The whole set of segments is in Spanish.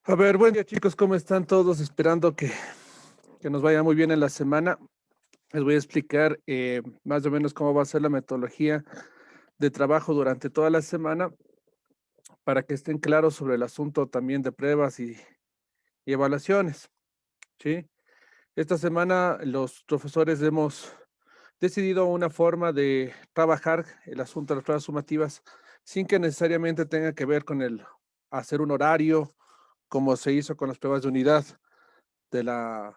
A ver, buen día chicos, ¿cómo están todos? Esperando que nos vaya muy bien en la semana. Les voy a explicar más o menos cómo va a ser la metodología de trabajo durante toda la semana para que estén claros sobre el asunto también de pruebas y evaluaciones, ¿sí? Esta semana los profesores hemos decidido una forma de trabajar el asunto de las pruebas sumativas sin que necesariamente tenga que ver con el hacer un horario como se hizo con las pruebas de unidad de la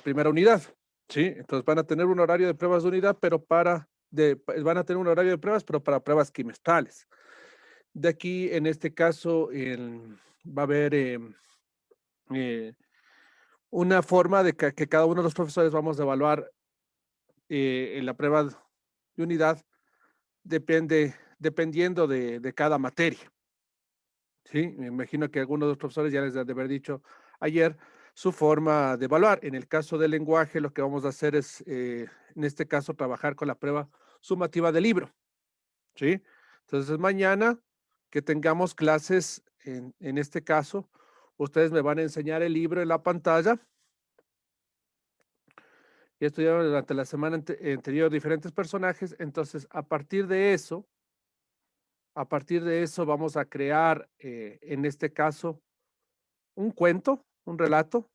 primera unidad, ¿sí? Entonces van a tener un horario de pruebas de unidad, pero van a tener un horario de pruebas, pero para pruebas trimestrales. De aquí, en este caso, va a haber eh, una forma de que cada uno de los profesores vamos a evaluar en la prueba de unidad, dependiendo de cada materia. Sí, me imagino que algunos de los profesores ya les han de haber dicho ayer su forma de evaluar. En el caso del lenguaje, lo que vamos a hacer es, en este caso, trabajar con la prueba sumativa del libro. ¿Sí? Entonces, mañana que tengamos clases, en este caso, ustedes me van a enseñar el libro en la pantalla. Y estudiaron durante la semana anterior diferentes personajes. Entonces, a partir de eso vamos a crear, en este caso, un cuento, un relato,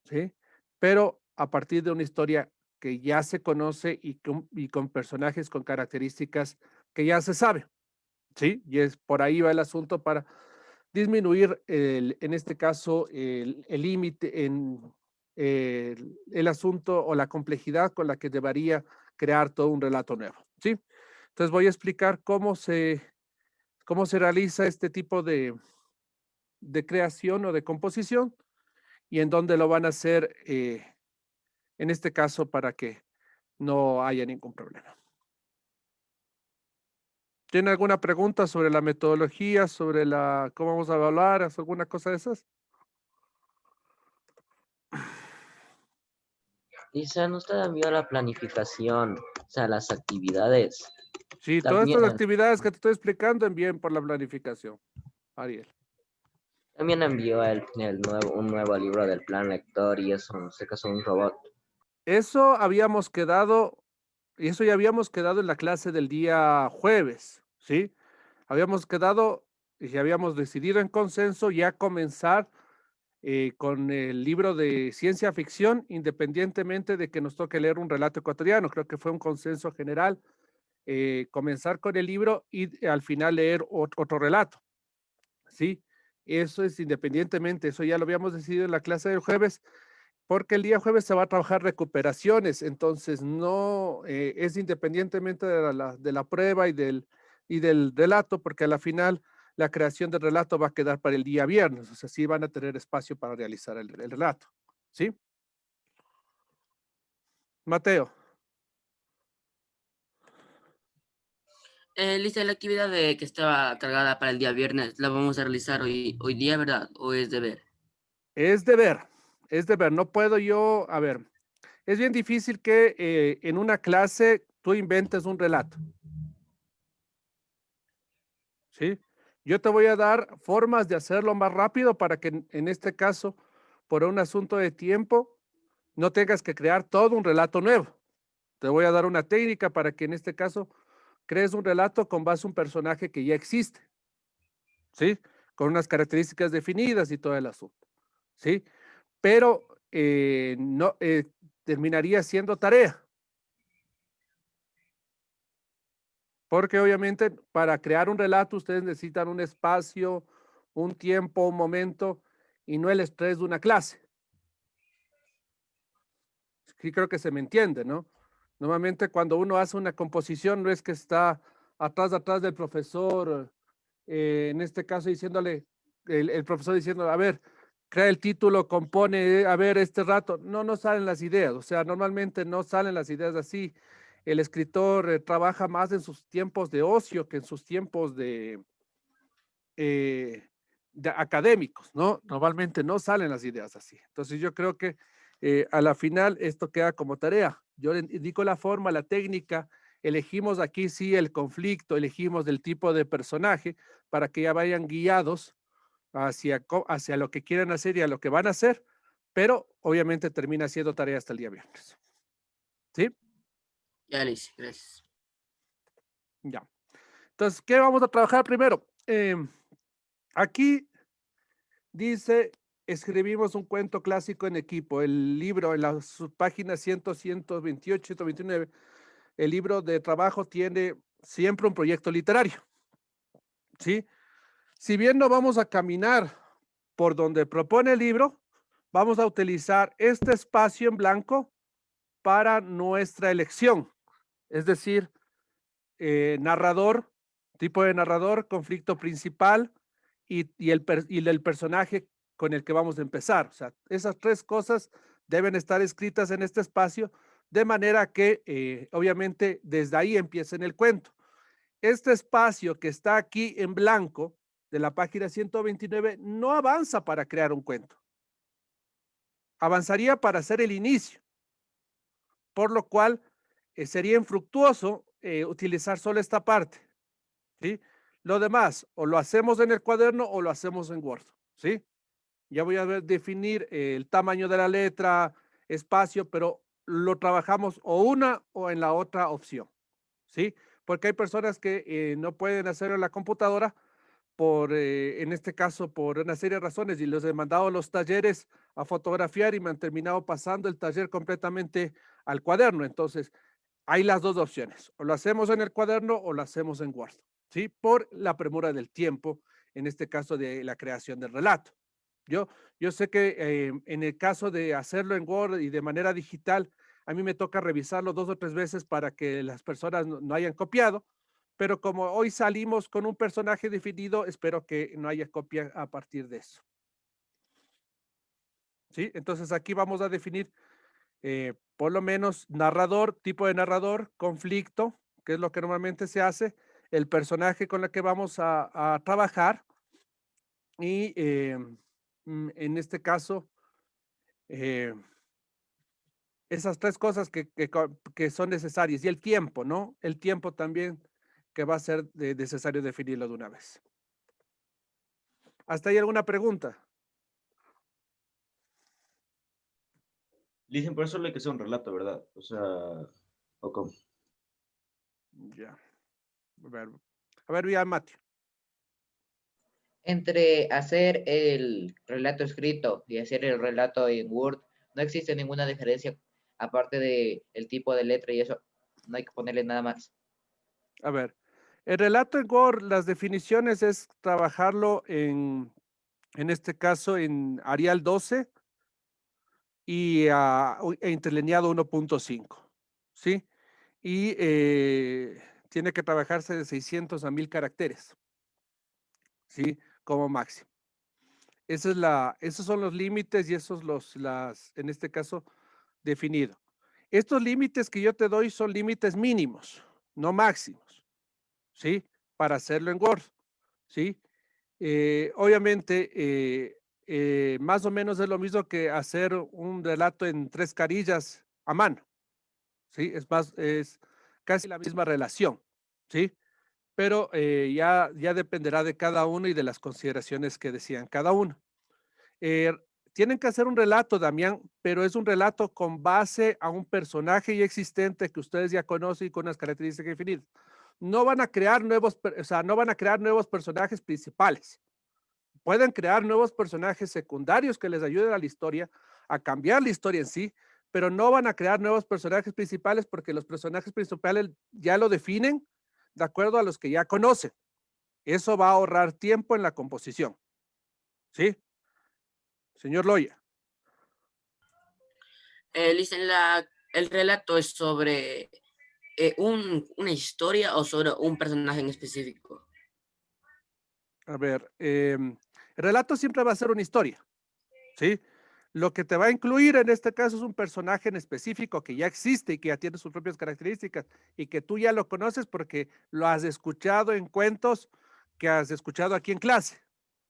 ¿sí? Pero a partir de una historia que ya se conoce y con personajes con características que ya se sabe, ¿sí? Y es por ahí va el asunto para disminuir, en este caso, el límite en el asunto o la complejidad con la que debería crear todo un relato nuevo, ¿sí? Entonces voy a explicar cómo se realiza este tipo de creación o de composición y en dónde lo van a hacer, en este caso, para que no haya ningún problema. ¿Tiene alguna pregunta sobre la metodología, sobre cómo vamos a evaluar, alguna cosa de esas? Dice, usted envió la planificación, o sea, las actividades. Sí, todas También, estas actividades que te estoy explicando envíen por la planificación, Ariel. también envió un nuevo libro del plan lector y eso, no sé qué es un robot. Eso habíamos quedado, y eso ya habíamos quedado en la clase del día jueves, ¿sí? Habíamos quedado y habíamos decidido en consenso ya comenzar con el libro de ciencia ficción, independientemente de que nos toque leer un relato ecuatoriano. Creo que fue un consenso general, comenzar con el libro y al final leer otro relato, ¿sí? Eso es independientemente, eso ya lo habíamos decidido en la clase del jueves, porque el día jueves se va a trabajar recuperaciones, entonces no es independientemente de la prueba y del relato, porque a la final la creación del relato va a quedar para el día viernes, o sea, sí van a tener espacio para realizar el relato, ¿sí? Mateo, Lista, la actividad que estaba cargada para el día viernes, ¿la vamos a realizar hoy día, verdad? ¿O es deber? es de ver, no puedo yo, a ver, es bien difícil que en una clase tú inventes un relato, ¿sí? Yo te voy a dar formas de hacerlo más rápido para que en este caso, por un asunto de tiempo, no tengas que crear todo un relato nuevo. Te voy a dar una técnica para que en este caso crees un relato con base a un personaje que ya existe, ¿sí? Con unas características definidas y todo el asunto, ¿sí? Pero no terminaría siendo tarea, porque obviamente para crear un relato ustedes necesitan un espacio, un tiempo, un momento y no el estrés de una clase. Sí, creo que se me entiende, ¿no? Normalmente cuando uno hace una composición no es que está atrás del profesor, en este caso diciéndole, el profesor diciendo, a ver, crea el título, compone, a ver, este rato. No, no salen las ideas, o sea, normalmente no salen las ideas así. El escritor trabaja más en sus tiempos de ocio que en sus tiempos eh, de académicos, ¿no? Normalmente no salen las ideas así. Entonces yo creo que a la final esto queda como tarea. Yo le indico la forma, la técnica, elegimos aquí sí el conflicto, elegimos el tipo de personaje para que ya vayan guiados hacia lo que quieren hacer y a lo que van a hacer, pero obviamente termina siendo tarea hasta el día viernes. ¿Sí? Ya lo hice, gracias. Ya. Entonces, ¿qué vamos a trabajar primero? Aquí dice, escribimos un cuento clásico en equipo. El libro en las páginas 100, 128, 129, el libro de trabajo tiene siempre un proyecto literario. ¿Sí? Si bien no vamos a caminar por donde propone el libro, vamos a utilizar este espacio en blanco para nuestra elección. Es decir, narrador, tipo de narrador, conflicto principal y el personaje con el que vamos a empezar. O sea, esas tres cosas deben estar escritas en este espacio de manera que obviamente desde ahí empiecen el cuento. Este espacio que está aquí en blanco de la página 129 no avanza para crear un cuento. Avanzaría para hacer el inicio, por lo cual sería infructuoso utilizar solo esta parte, ¿sí? Lo demás, o lo hacemos en el cuaderno o lo hacemos en Word, ¿sí? Ya voy a definir el tamaño de la letra, espacio, pero lo trabajamos o una o en la otra opción, ¿sí? Porque hay personas que no pueden hacerlo en la computadora en este caso, por una serie de razones, y los he mandado a los talleres a fotografiar y me han terminado pasando el taller completamente al cuaderno. Entonces, hay las dos opciones, o lo hacemos en el cuaderno o lo hacemos en Word, ¿sí? Por la premura del tiempo, en este caso de la creación del relato. Yo, yo sé que en el caso de hacerlo en Word y de manera digital, a mí me toca revisarlo 2 o 3 veces para que las personas no hayan copiado, pero como hoy salimos con un personaje definido, espero que no haya copia a partir de eso. ¿Sí? Entonces aquí vamos a definir por lo menos narrador, tipo de narrador, conflicto, que es lo que normalmente se hace, el personaje con el que vamos a trabajar y en este caso, eh, esas tres cosas que son necesarias y el tiempo, ¿no? El tiempo también que va a ser necesario definirlo de una vez. ¿Hasta ahí alguna pregunta? Dicen, por eso le que sea un relato, ¿verdad? O sea, ¿o cómo? Ya. A ver, ya, Mateo. Entre hacer el relato escrito y hacer el relato en Word, no existe ninguna diferencia aparte de el tipo de letra y eso. No hay que ponerle nada más. A ver, el relato en Word, las definiciones es trabajarlo en este caso, en Arial 12 y interlineado 1.5, ¿sí? Y tiene que trabajarse de 600 a 1000 caracteres, ¿sí? Como máximo. Esos son los límites y esos en este caso, definido. Estos límites que yo te doy son límites mínimos, no máximos, ¿sí? Para hacerlo en Word, ¿sí? Obviamente, más o menos es lo mismo que hacer un relato en 3 carillas a mano, ¿sí? Es casi la misma relación, ¿sí? Pero ya dependerá de cada uno y de las consideraciones que decían cada uno. Eh, Tienen que hacer un relato, Damián, pero es un relato con base a un personaje ya existente que ustedes ya conocen y con unas características definidas. No van a crear o sea, no van a crear nuevos personajes principales. Pueden crear nuevos personajes secundarios que les ayuden a la historia, a cambiar la historia en sí, pero no van a crear nuevos personajes principales porque los personajes principales ya lo definen de acuerdo a los que ya conocen. Eso va a ahorrar tiempo en la composición. ¿Sí? Señor Loya. Dicen el relato es sobre una historia o sobre un personaje en específico. A ver, el relato siempre va a ser una historia, ¿sí? Lo que te va a incluir en este caso es un personaje en específico que ya existe y que ya tiene sus propias características y que tú ya lo conoces porque lo has escuchado en cuentos que has escuchado aquí en clase,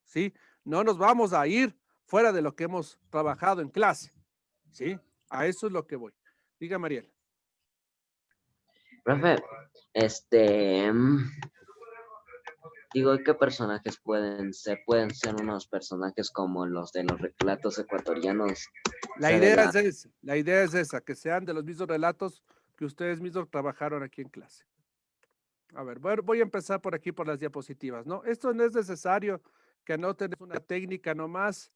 ¿sí? No nos vamos a ir fuera de lo que hemos trabajado en clase, ¿sí? A eso es lo que voy. Diga, Mariela. Profe, Digo, ¿qué personajes pueden ser unos personajes como los de los relatos ecuatorianos? O La sea, de idea la, es esa, la idea es esa, que sean de los mismos relatos que ustedes mismos trabajaron aquí en clase. A ver, voy a empezar por aquí por las diapositivas, ¿no? Esto no es necesario que anoten una técnica nomás.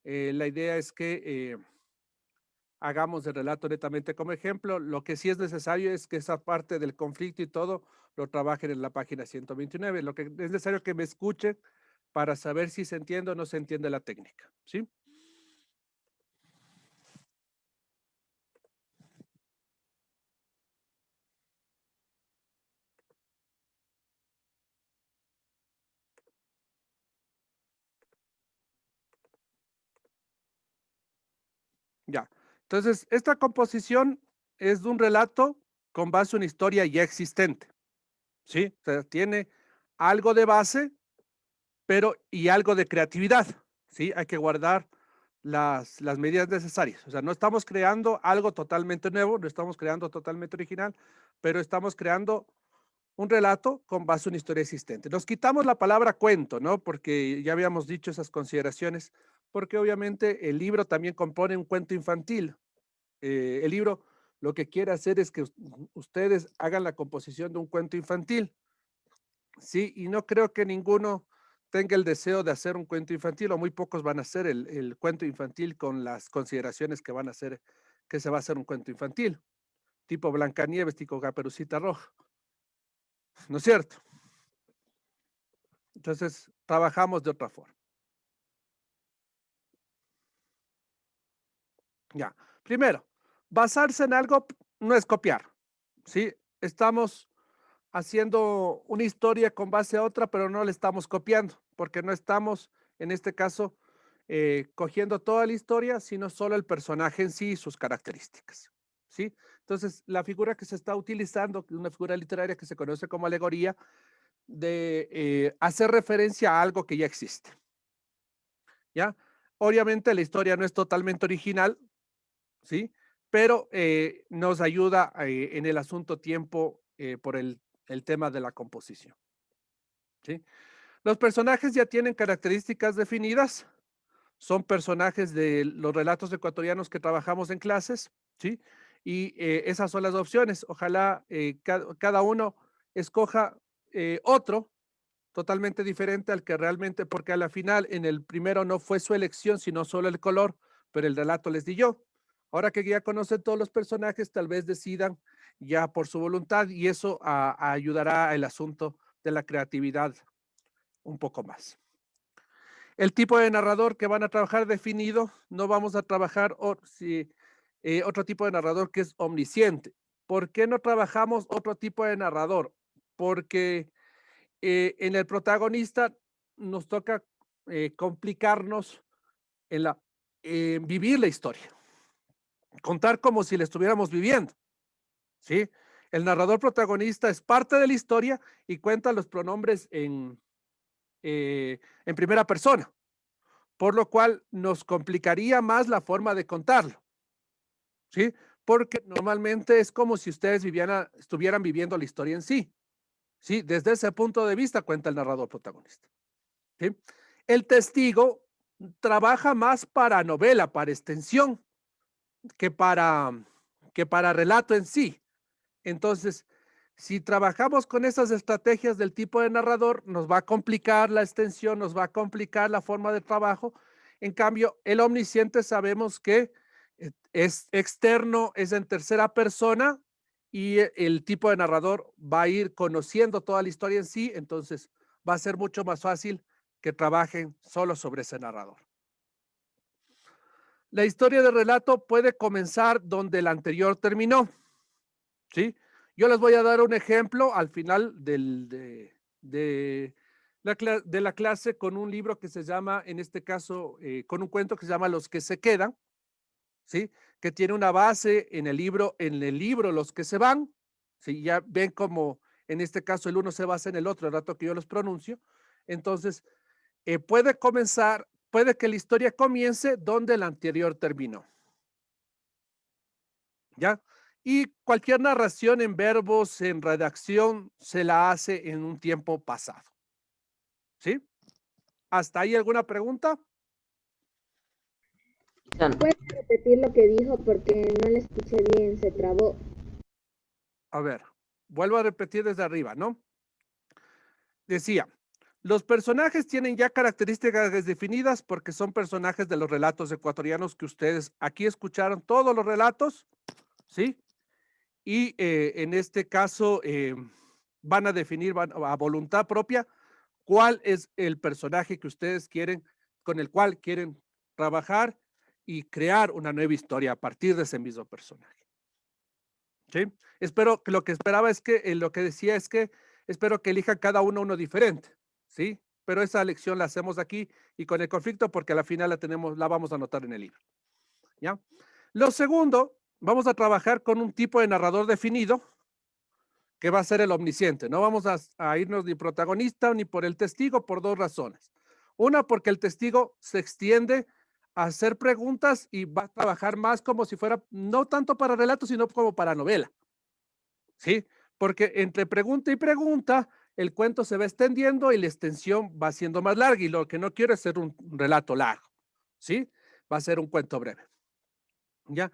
La idea es que hagamos el relato netamente como ejemplo. Lo que sí es necesario es que esa parte del conflicto y todo lo trabajen en la página 129. Lo que es necesario que me escuchen para saber si se entiende o no se entiende la técnica, ¿sí? Ya. Entonces, esta composición es de un relato con base en una historia ya existente, ¿sí? O sea, tiene algo de base, pero y algo de creatividad, ¿sí? Hay que guardar las medidas necesarias. O sea, no estamos creando algo totalmente nuevo, no estamos creando totalmente original, pero estamos creando un relato con base en una historia existente. Nos quitamos la palabra cuento, ¿no? Porque ya habíamos dicho esas consideraciones, porque obviamente el libro también compone un cuento infantil. El libro lo que quiere hacer es que ustedes hagan la composición de un cuento infantil, ¿sí? Y no creo que ninguno tenga el deseo de hacer un cuento infantil, o muy pocos van a hacer el cuento infantil con las consideraciones que van a hacer, que se va a hacer un cuento infantil, tipo Blancanieves, tipo Caperucita Roja, ¿no es cierto? Entonces, trabajamos de otra forma. Ya. Primero, basarse en algo no es copiar, ¿sí? Estamos haciendo una historia con base a otra, pero no le estamos copiando, porque no estamos, en este caso, cogiendo toda la historia, sino solo el personaje en sí y sus características, ¿sí? Entonces, la figura que se está utilizando, una figura literaria que se conoce como alegoría, de hacer referencia a algo que ya existe, ¿ya? Obviamente la historia no es totalmente original, ¿sí? Pero nos ayuda en el asunto tiempo por el tema de la composición, ¿sí? Los personajes ya tienen características definidas, son personajes de los relatos ecuatorianos que trabajamos en clases, ¿sí? Y esas son las opciones. Ojalá cada uno escoja otro totalmente diferente al que realmente, porque a la final en el primero no fue su elección, sino solo el color, pero el relato les di yo. Ahora que ya conocen todos los personajes, tal vez decidan ya por su voluntad y eso ayudará al asunto de la creatividad un poco más. El tipo de narrador que van a trabajar definido, no vamos a trabajar otro tipo de narrador que es omnisciente. ¿Por qué no trabajamos otro tipo de narrador? Porque en el protagonista nos toca complicarnos en vivir la historia, contar como si la estuviéramos viviendo, ¿sí? El narrador protagonista es parte de la historia y cuenta los pronombres en primera persona, por lo cual nos complicaría más la forma de contarlo, ¿sí? Porque normalmente es como si ustedes estuvieran viviendo la historia en sí, ¿sí? Desde ese punto de vista cuenta el narrador protagonista, ¿sí? El testigo trabaja más para novela, para extensión, que para, que para relato en sí. Entonces, si trabajamos con esas estrategias del tipo de narrador, nos va a complicar la extensión, nos va a complicar la forma de trabajo. En cambio, el omnisciente sabemos que es externo, es en tercera persona y el tipo de narrador va a ir conociendo toda la historia en sí, entonces va a ser mucho más fácil que trabajen solo sobre ese narrador. La historia del relato puede comenzar donde el anterior terminó, ¿sí? Yo les voy a dar un ejemplo al final de la clase con un libro que se llama, en este caso, con un cuento que se llama Los que se quedan, ¿sí? Que tiene una base en el libro Los que se van, ¿sí? Ya ven como en este caso el uno se basa en el otro, el rato que yo los pronuncio. Entonces, puede que la historia comience donde el anterior terminó, ¿ya? Y cualquier narración en verbos, en redacción, se la hace en un tiempo pasado, ¿Sí? ¿Hasta ahí alguna pregunta? Cristian, ¿Puede repetir lo que dijo porque no le escuché bien, se trabó? A ver, vuelvo a repetir desde arriba, ¿no? Decía, los personajes tienen ya características definidas porque son personajes de los relatos ecuatorianos que ustedes aquí escucharon todos los relatos, ¿sí? Y en este caso van a definir a voluntad propia cuál es el personaje que ustedes quieren, con el cual quieren trabajar y crear una nueva historia a partir de ese mismo personaje. ¿Sí? Espero que lo que esperaba es que, lo que decía es que espero que elijan cada uno diferente, ¿sí? Pero esa elección la hacemos aquí y con el conflicto porque a la final la vamos a anotar en el libro, ¿ya? Lo segundo, vamos a trabajar con un tipo de narrador definido que va a ser el omnisciente. No vamos a irnos ni protagonista ni por el testigo por dos razones. Una, porque el testigo se extiende a hacer preguntas y va a trabajar más como si fuera, no tanto para relato, sino como para novela. ¿Sí? Porque entre pregunta y pregunta, el cuento se va extendiendo y la extensión va siendo más larga y lo que no quiero es ser un relato largo. ¿Sí? Va a ser un cuento breve. ¿Ya?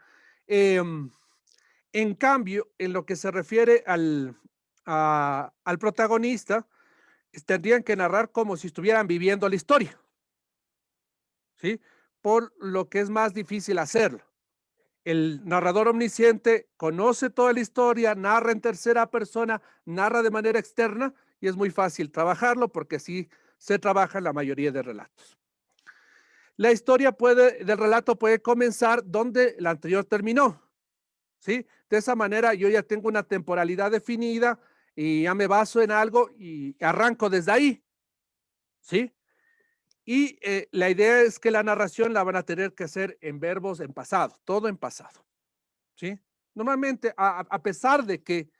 En cambio, en lo que se refiere al protagonista, tendrían que narrar como si estuvieran viviendo la historia, ¿sí? Por lo que es más difícil hacerlo. El narrador omnisciente conoce toda la historia, narra en tercera persona, narra de manera externa y es muy fácil trabajarlo porque así se trabaja en la mayoría de relatos. La historia del relato puede comenzar donde la anterior terminó, ¿sí? De esa manera yo ya tengo una temporalidad definida y ya me baso en algo y arranco desde ahí, ¿sí? Y la idea es que la narración la van a tener que hacer en verbos en pasado, todo en pasado, ¿sí? Normalmente, a pesar de que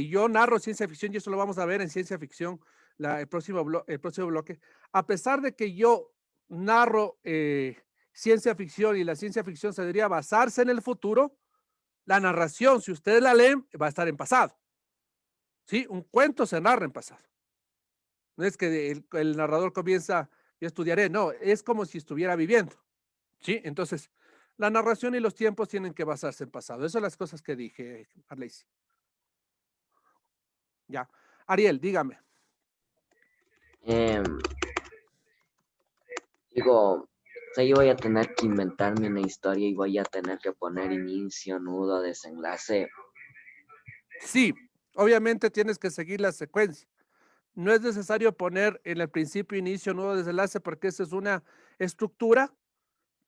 yo narro ciencia ficción, y eso lo vamos a ver en ciencia ficción el próximo bloque, a pesar de que yo narro ciencia ficción y la ciencia ficción se debería basarse en el futuro, la narración, si ustedes la leen, va a estar en pasado. ¿Sí? Un cuento se narra en pasado. No es que el narrador comienza, yo estudiaré, no, es como si estuviera viviendo. ¿Sí? Entonces, la narración y los tiempos tienen que basarse en pasado. Esas son las cosas que dije, Arleisi. Ya. Ariel, dígame. em, digo, o sea, yo voy a tener que inventarme una historia y voy a tener que poner inicio, nudo, desenlace. Sí, obviamente tienes que seguir la secuencia. No es necesario poner en el principio, inicio, nudo, desenlace, porque esa es una estructura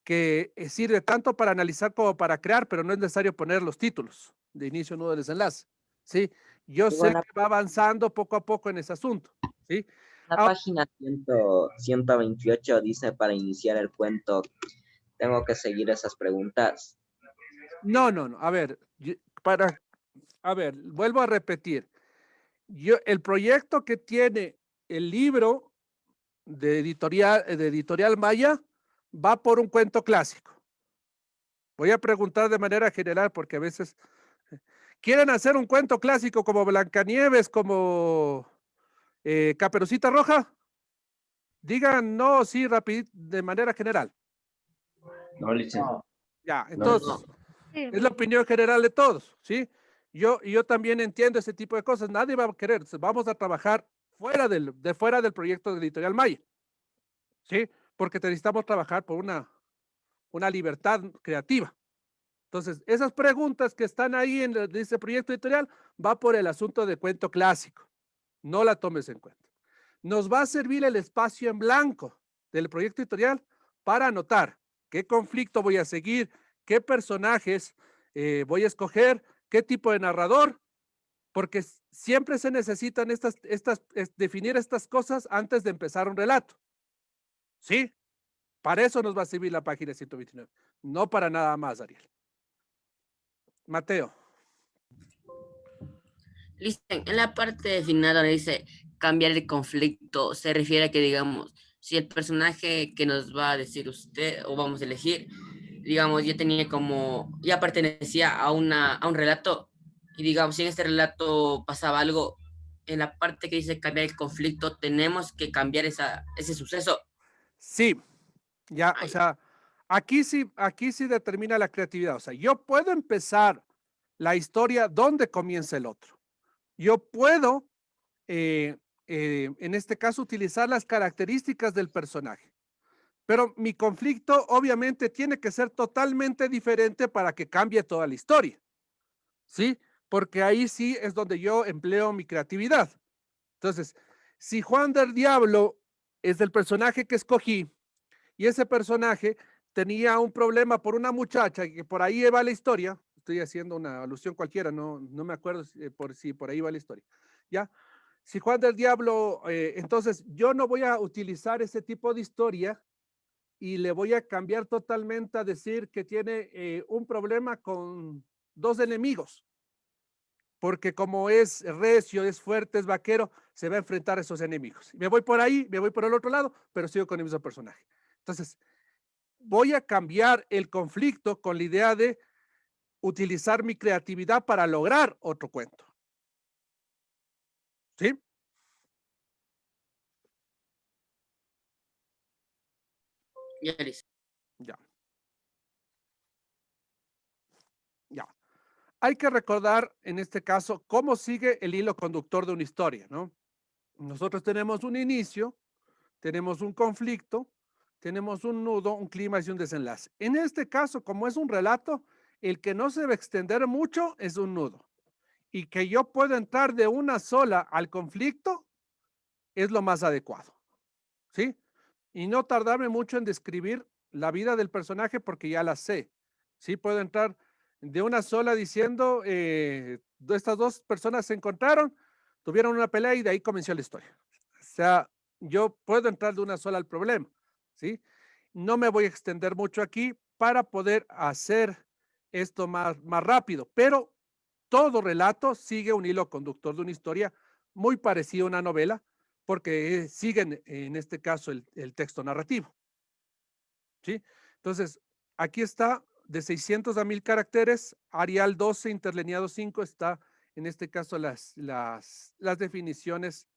que sirve tanto para analizar como para crear, pero no es necesario poner los títulos de inicio, nudo, desenlace. ¿Sí? Yo Digo, sé que va avanzando poco a poco en ese asunto. ¿Sí? la Ahora, página 128 dice para iniciar el cuento, tengo que seguir esas preguntas. no. A ver, vuelvo a repetir. El proyecto que tiene el libro de Editorial Maya va por un cuento clásico. Voy a preguntar de manera general porque a veces quieren hacer un cuento clásico como Blancanieves, como Caperucita Roja. Digan no, sí, rápido, de manera general. No, licenciado. Ya, No, entonces, es la opinión general de todos, ¿sí? Yo también entiendo ese tipo de cosas. Nadie va a querer. Vamos a trabajar fuera del proyecto de Editorial Maya, ¿sí? Porque necesitamos trabajar por una libertad creativa. Entonces, esas preguntas que están ahí en ese proyecto editorial va por el asunto de cuento clásico. No la tomes en cuenta. Nos va a servir el espacio en blanco del proyecto editorial para anotar qué conflicto voy a seguir, qué personajes voy a escoger, qué tipo de narrador, porque siempre se necesitan definir estas cosas antes de empezar un relato. ¿Sí? Para eso nos va a servir la página 129, no para nada más, Ariel. Mateo. Listo. En la parte final donde dice cambiar el conflicto, se refiere a que, digamos, si el personaje que nos va a decir usted o vamos a elegir, digamos, ya pertenecía a un relato y, digamos, si en este relato pasaba algo, en la parte que dice cambiar el conflicto, tenemos que cambiar ese suceso. Sí, ya, o Ay. sea, aquí sí determina la creatividad. O sea, yo puedo empezar la historia donde comienza el otro. Yo puedo, en este caso, utilizar las características del personaje. Pero mi conflicto obviamente tiene que ser totalmente diferente para que cambie toda la historia, ¿sí? Porque ahí sí es donde yo empleo mi creatividad. Entonces, si Juan del Diablo es el personaje que escogí y ese personaje tenía un problema por una muchacha y que por ahí va la historia, estoy haciendo una alusión cualquiera, no me acuerdo si por ahí va la historia, ¿ya? Si Juan del Diablo, entonces yo no voy a utilizar ese tipo de historia y le voy a cambiar totalmente a decir que tiene un problema con dos enemigos, porque como es recio, es fuerte, es vaquero, se va a enfrentar a esos enemigos. Me voy por ahí, me voy por el otro lado, pero sigo con el mismo personaje. Entonces, voy a cambiar el conflicto con la idea de utilizar mi creatividad para lograr otro cuento. ¿Sí? Ya, listo. Ya. Ya. Hay que recordar, en este caso, cómo sigue el hilo conductor de una historia, ¿no? Nosotros tenemos un inicio, tenemos un conflicto, tenemos un nudo, un clímax y un desenlace. En este caso, como es un relato, el que no se debe extender mucho es un nudo. Y que yo pueda entrar de una sola al conflicto es lo más adecuado, ¿sí? Y no tardarme mucho en describir la vida del personaje porque ya la sé, ¿sí? Puedo entrar de una sola diciendo, estas dos personas se encontraron, tuvieron una pelea y de ahí comenzó la historia. O sea, yo puedo entrar de una sola al problema, ¿sí? No me voy a extender mucho aquí para poder hacer esto más rápido, pero todo relato sigue un hilo conductor de una historia muy parecida a una novela, porque siguen en este caso el texto narrativo, ¿sí? Entonces, aquí está de 600 a 1000 caracteres, Arial 12, interlineado 5, está en este caso las definiciones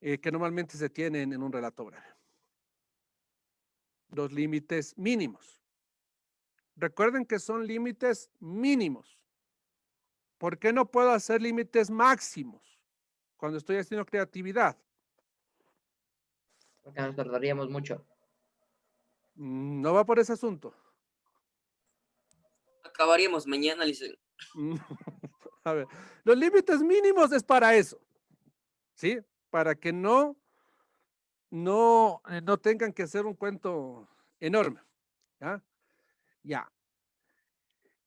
que normalmente se tienen en un relato breve. Los límites mínimos. Recuerden que son límites mínimos. ¿Por qué no puedo hacer límites máximos cuando estoy haciendo creatividad? Porque nos tardaríamos mucho. No va por ese asunto. Acabaríamos mañana, listo. A ver, los límites mínimos es para eso, ¿sí? Para que no tengan que hacer un cuento enorme, ¿ya? Ya.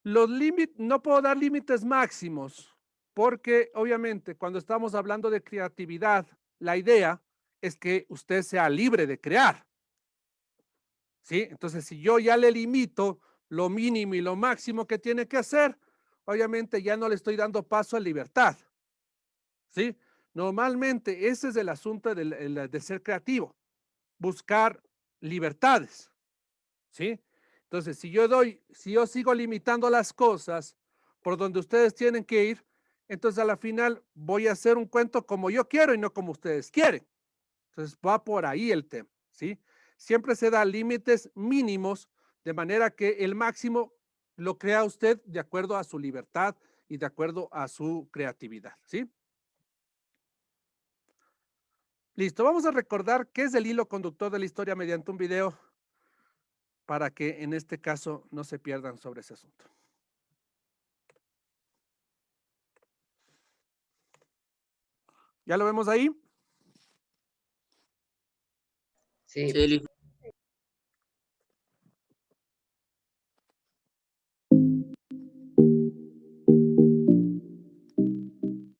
Los límites, no puedo dar límites máximos, porque obviamente cuando estamos hablando de creatividad, la idea es que usted sea libre de crear, ¿sí? Entonces, si yo ya le limito lo mínimo y lo máximo que tiene que hacer, obviamente ya no le estoy dando paso a libertad, ¿sí? Normalmente ese es el asunto de ser creativo, buscar libertades, ¿sí? Entonces, si yo sigo limitando las cosas por donde ustedes tienen que ir, entonces a la final voy a hacer un cuento como yo quiero y no como ustedes quieren. Entonces va por ahí el tema, ¿sí? Siempre se da límites mínimos de manera que el máximo lo crea usted de acuerdo a su libertad y de acuerdo a su creatividad, ¿sí? Listo, vamos a recordar qué es el hilo conductor de la historia mediante un video para que en este caso no se pierdan sobre ese asunto. ¿Ya lo vemos ahí? Sí, Sí, listo.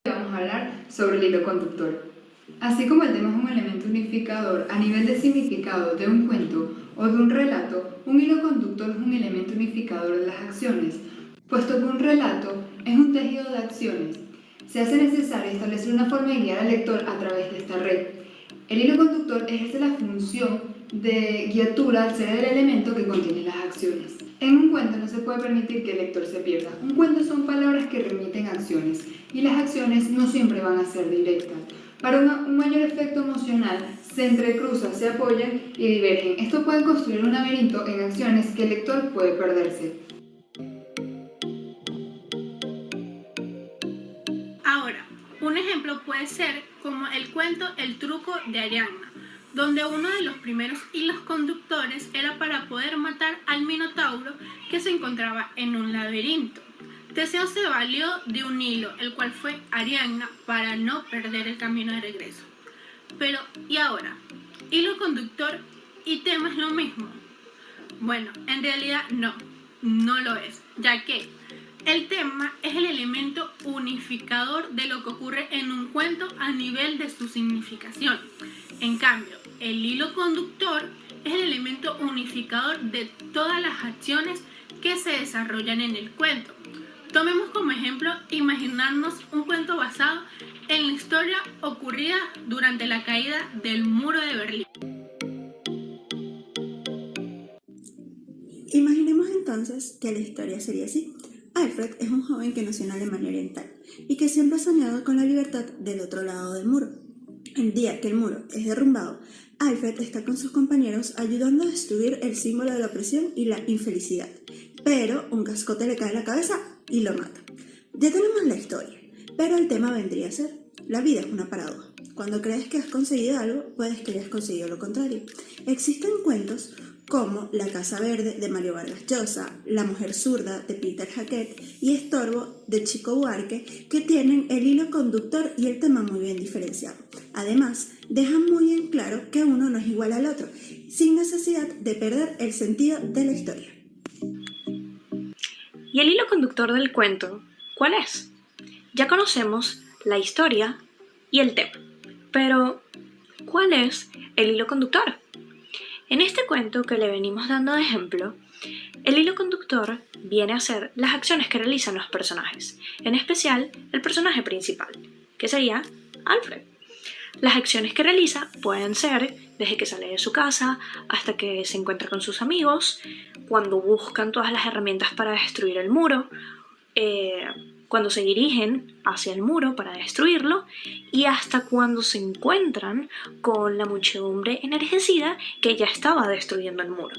Vamos a hablar sobre el hilo conductor. Así como el tema es un elemento unificador a nivel de significado de un cuento o de un relato, un hilo conductor es un elemento unificador de las acciones, puesto que un relato es un tejido de acciones. Se hace necesario establecer una forma de guiar al lector a través de esta red. El hilo conductor ejerce la función de guiatura al ser el elemento que contiene las acciones. En un cuento no se puede permitir que el lector se pierda. Un cuento son palabras que remiten acciones. y las acciones no siempre van a ser directas. Para un mayor efecto emocional, se entrecruzan, se apoyan y divergen. Esto puede construir un laberinto en acciones que el lector puede perderse. Ahora, un ejemplo puede ser como el cuento El truco de Ariadna, donde uno de los primeros hilos conductores era para poder matar al Minotauro que se encontraba en un laberinto. Teseo se valió de un hilo, el cual fue Ariadna, para no perder el camino de regreso. Pero, ¿y ahora? ¿Hilo conductor y tema es lo mismo? Bueno, en realidad no lo es, ya que el tema es el elemento unificador de lo que ocurre en un cuento a nivel de su significación. En cambio, el hilo conductor es el elemento unificador de todas las acciones que se desarrollan en el cuento. Tomemos como ejemplo imaginarnos un cuento basado en la historia ocurrida durante la caída del muro de Berlín. Imaginemos entonces que la historia sería así. Alfred es un joven que nació en Alemania Oriental y que siempre ha soñado con la libertad del otro lado del muro. El día que el muro es derrumbado, Alfred está con sus compañeros ayudando a destruir el símbolo de la opresión y la infelicidad, pero un cascote le cae en la cabeza y lo mata. Ya tenemos la historia, pero el tema vendría a ser: la vida es una paradoja. Cuando crees que has conseguido algo, puedes que hayas conseguido lo contrario. Existen cuentos como La Casa Verde de Mario Vargas Llosa, La Mujer Zurda de Peter Hackett y Estorbo de Chico Buarque, que tienen el hilo conductor y el tema muy bien diferenciado. Además, dejan muy en claro que uno no es igual al otro, sin necesidad de perder el sentido de la historia. ¿Y el hilo conductor del cuento cuál es? Ya conocemos la historia y el tema, pero ¿cuál es el hilo conductor? En este cuento que le venimos dando de ejemplo, el hilo conductor viene a ser las acciones que realizan los personajes, en especial el personaje principal, que sería Alfred. Las acciones que realiza pueden ser desde que sale de su casa hasta que se encuentra con sus amigos, cuando buscan todas las herramientas para destruir el muro, cuando se dirigen hacia el muro para destruirlo y hasta cuando se encuentran con la muchedumbre enardecida que ya estaba destruyendo el muro.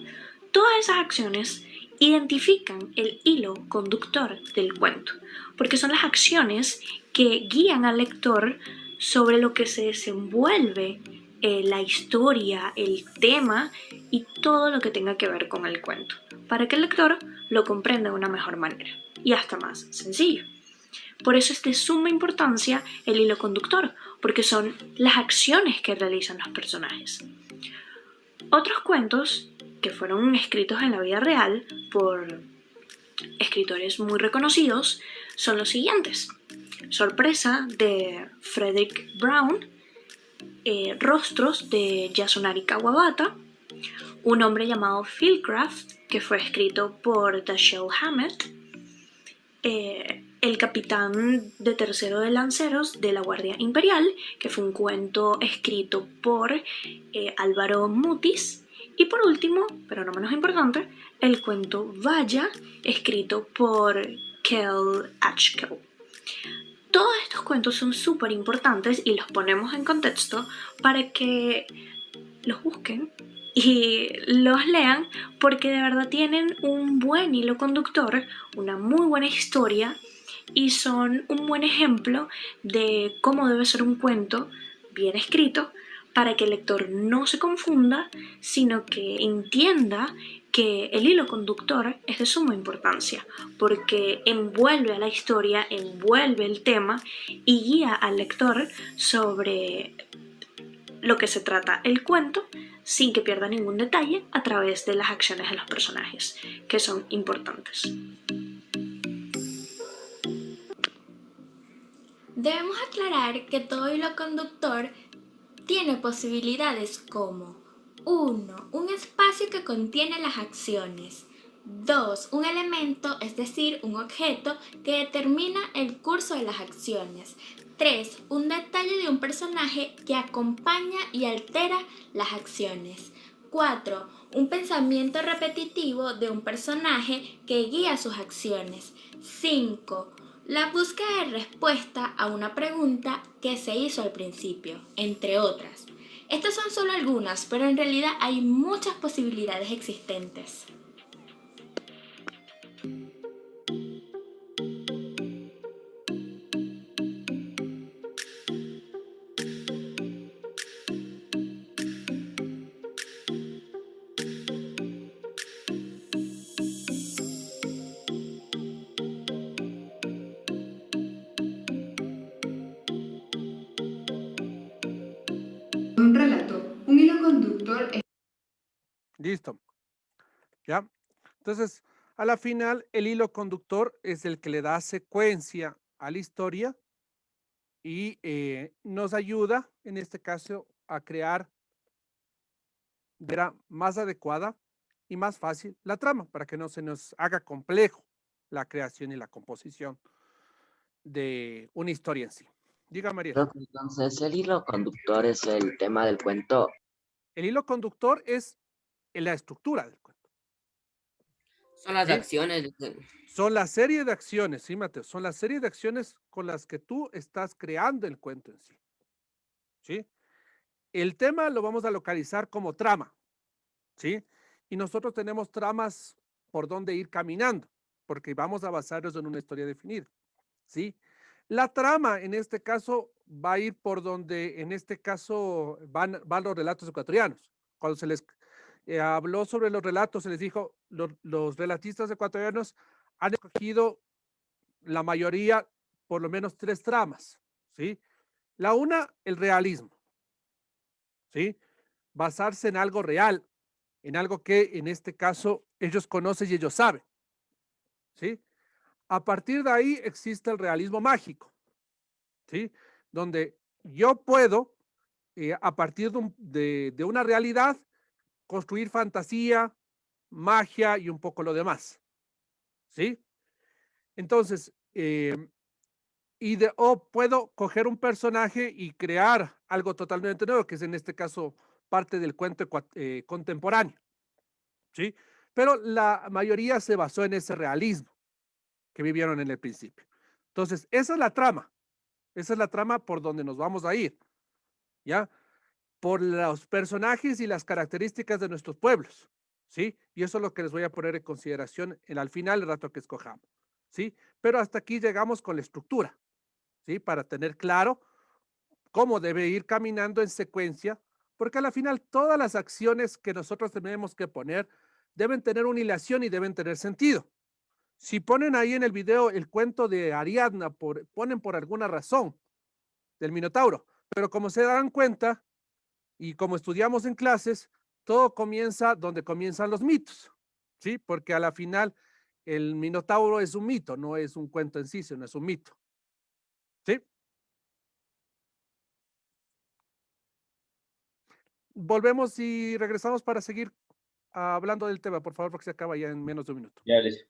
Todas esas acciones identifican el hilo conductor del cuento, porque son las acciones que guían al lector sobre lo que se desenvuelve la historia, el tema y todo lo que tenga que ver con el cuento, para que el lector lo comprenda de una mejor manera y hasta más sencillo. Por eso es de suma importancia el hilo conductor, porque son las acciones que realizan los personajes. Otros cuentos que fueron escritos en la vida real por escritores muy reconocidos son los siguientes: Sorpresa de Frederick Brown, Rostros de Yasunari Kawabata, Un hombre llamado Fieldcraft, que fue escrito por Dashiell Hammett, El capitán de tercero de lanceros de la Guardia Imperial, que fue un cuento escrito por Álvaro Mutis, y por último, pero no menos importante, el cuento Vaya, escrito por Kel Atchkel. Todos estos cuentos son súper importantes y los ponemos en contexto para que los busquen y los lean, porque de verdad tienen un buen hilo conductor, una muy buena historia y son un buen ejemplo de cómo debe ser un cuento bien escrito para que el lector no se confunda, sino que entienda que el hilo conductor es de suma importancia, porque envuelve a la historia, envuelve el tema y guía al lector sobre lo que se trata el cuento, sin que pierda ningún detalle a través de las acciones de los personajes, que son importantes. Debemos aclarar que todo hilo conductor tiene posibilidades como 1. Un espacio que contiene las acciones. 2. Un elemento, es decir, un objeto que determina el curso de las acciones. 3. Un detalle de un personaje que acompaña y altera las acciones. 4. Un pensamiento repetitivo de un personaje que guía sus acciones. 5. la búsqueda de respuesta a una pregunta que se hizo al principio, entre otras. Estas son solo algunas, pero en realidad hay muchas posibilidades existentes. Un relato, un hilo conductor es Listo. ¿Ya? Entonces, a la final, el hilo conductor es el que le da secuencia a la historia y nos ayuda, en este caso, a crear de manera más adecuada y más fácil la trama, para que no se nos haga complejo la creación y la composición de una historia en sí. Diga, María. Creo que entonces el hilo conductor es el tema del cuento. El hilo conductor es la estructura del cuento. Son las ¿Sí? acciones. Son la serie de acciones, sí, Mateo, son la serie de acciones con las que tú estás creando el cuento en sí. ¿Sí? El tema lo vamos a localizar como trama, ¿sí? Y nosotros tenemos tramas por donde ir caminando, porque vamos a basarnos en una historia definida, ¿sí? La trama, en este caso, va a ir por donde, en este caso, van los relatos ecuatorianos. Cuando se les habló sobre los relatos, se les dijo, los relatistas ecuatorianos han escogido la mayoría, por lo menos 3 tramas, ¿sí? La una, el realismo, ¿sí? Basarse en algo real, en algo que en este caso ellos conocen y ellos saben, ¿sí? A partir de ahí existe el realismo mágico, ¿sí? Donde yo puedo, a partir de una realidad, construir fantasía, magia y un poco lo demás, ¿sí? Entonces, o puedo coger un personaje y crear algo totalmente nuevo, que es en este caso parte del cuento contemporáneo, ¿sí? Pero la mayoría se basó en ese realismo que vivieron en el principio. Entonces, esa es la trama por donde nos vamos a ir, ¿ya? Por los personajes y las características de nuestros pueblos, ¿sí? Y eso es lo que les voy a poner en consideración al final, el rato que escojamos, ¿sí? Pero hasta aquí llegamos con la estructura, ¿sí? Para tener claro cómo debe ir caminando en secuencia, porque a la final todas las acciones que nosotros tenemos que poner deben tener una hilación y deben tener sentido. Si ponen ahí en el video el cuento de Ariadna, ponen por alguna razón del Minotauro, pero como se dan cuenta y como estudiamos en clases, todo comienza donde comienzan los mitos, ¿sí? Porque a la final el Minotauro es un mito, no es un cuento en sí, sino es un mito, ¿sí? Volvemos y regresamos para seguir hablando del tema, por favor, porque se acaba ya en menos de un minuto. Ya, listo.